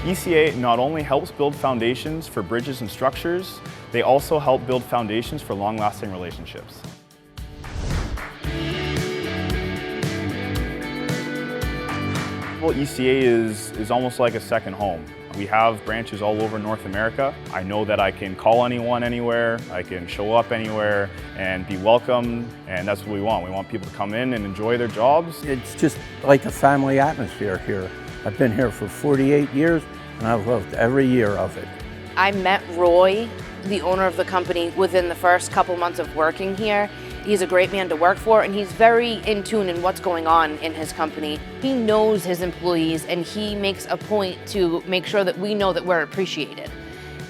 ECA not only helps build foundations for bridges and structures, they also help build foundations for long-lasting relationships. Well, ECA is almost like a second home. We have branches all over North America. I know that I can call anyone anywhere, I can show up anywhere and be welcome, and that's what we want. We want people to come in and enjoy their jobs. It's just like a family atmosphere here. I've been here for 48 years and I've loved every year of it. I met Roy, the owner of the company, within the first couple months of working here. He's a great man to work for, and he's very in tune in what's going on in his company. He knows his employees, and he makes a point to make sure that we know that we're appreciated.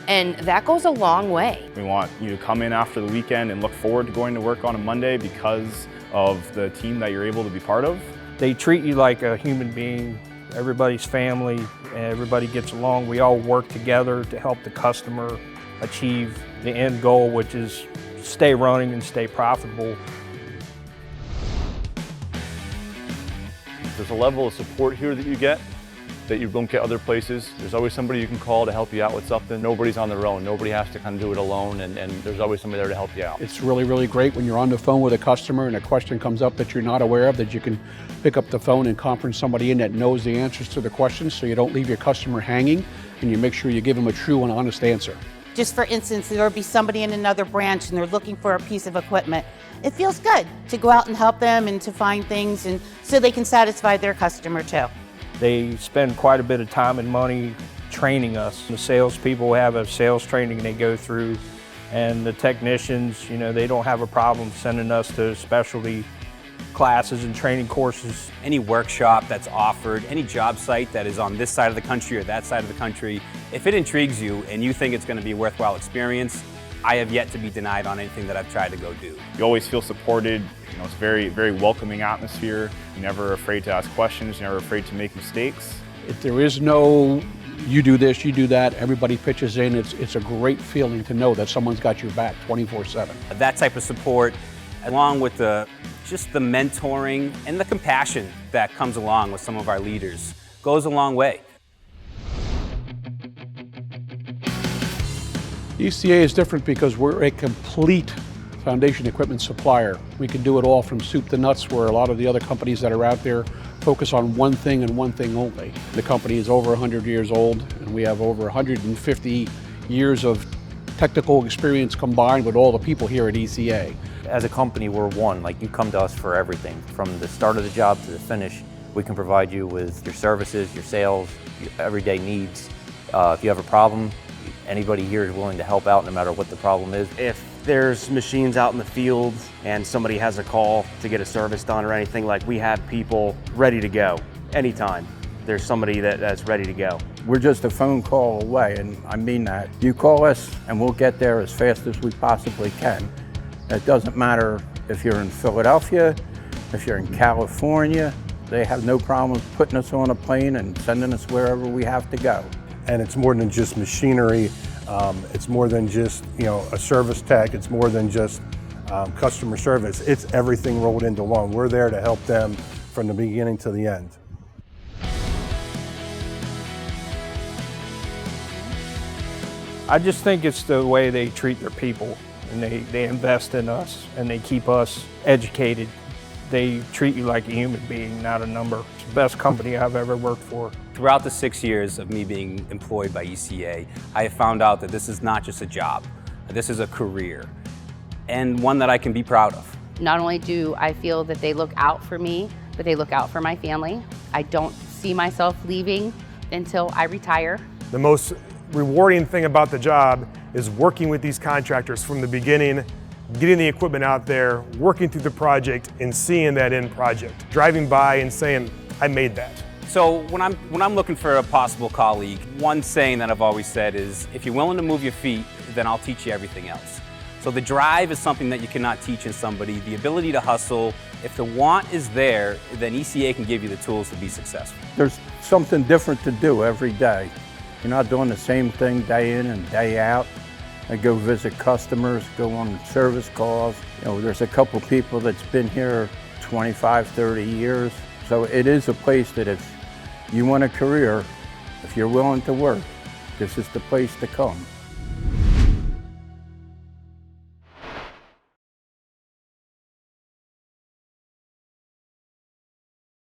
And that goes a long way. We want you to come in after the weekend and look forward to going to work on a Monday because of the team that you're able to be part of. They treat you like a human being. Everybody's family, and everybody gets along. We all work together to help the customer achieve the end goal, which is stay running and stay profitable. There's a level of support here that you get that you don't get other places. There's always somebody you can call to help you out with something. Nobody's on their own. Nobody has to kind of do it alone, and there's always somebody there to help you out. It's really, really great when you're on the phone with a customer and a question comes up that you're not aware of, that you can pick up the phone and conference somebody in that knows the answers to the questions, so you don't leave your customer hanging, and you make sure you give them a true and honest answer. Just for instance, there will be somebody in another branch and they're looking for a piece of equipment. It feels good to go out and help them and to find things, and so they can satisfy their customer too. They spend quite a bit of time and money training us. The salespeople have a sales training they go through, and the technicians, they don't have a problem sending us to specialty classes and training courses. Any workshop that's offered, any job site that is on this side of the country or that side of the country, if it intrigues you and you think it's going to be a worthwhile experience, I have yet to be denied on anything that I've tried to go do. You always feel supported. It's a very, very welcoming atmosphere. You're never afraid to ask questions, you're never afraid to make mistakes. If there is no, you do this, you do that, everybody pitches in, it's a great feeling to know that someone's got your back 24/7. That type of support, along with just the mentoring and the compassion that comes along with some of our leaders, goes a long way. ECA is different because we're a complete foundation equipment supplier. We can do it all from soup to nuts, where a lot of the other companies that are out there focus on one thing and one thing only. The company is over 100 years old, and we have over 150 years of technical experience combined with all the people here at ECA. As a company, we're one. Like, you come to us for everything. From the start of the job to the finish, we can provide you with your services, your sales, your everyday needs. If you have a problem, anybody here is willing to help out no matter what the problem is. If there's machines out in the field and somebody has a call to get a service done or anything, like, we have people ready to go anytime. There's somebody that's ready to go. We're just a phone call away, and I mean that. You call us and we'll get there as fast as we possibly can. It doesn't matter if you're in Philadelphia, if you're in California. They have no problems putting us on a plane and sending us wherever we have to go. And it's more than just machinery. It's more than just a service tech. It's more than just customer service. It's everything rolled into one. We're there to help them from the beginning to the end. I just think it's the way they treat their people, and they invest in us and they keep us educated. They treat you like a human being, not a number. It's the best company I've ever worked for. Throughout the 6 years of me being employed by ECA, I have found out that this is not just a job. This is a career, and one that I can be proud of. Not only do I feel that they look out for me, but they look out for my family. I don't see myself leaving until I retire. The most rewarding thing about the job is working with these contractors from the beginning, getting the equipment out there, working through the project, and seeing that end project. Driving by and saying, I made that. So when I'm looking for a possible colleague, one saying that I've always said is, if you're willing to move your feet, then I'll teach you everything else. So the drive is something that you cannot teach in somebody. The ability to hustle, if the want is there, then ECA can give you the tools to be successful. There's something different to do every day. You're not doing the same thing day in and day out. I go visit customers, go on service calls. There's a couple people that's been here 25, 30 years. So it is a place that if you want a career, If you're willing to work, this is the place to come.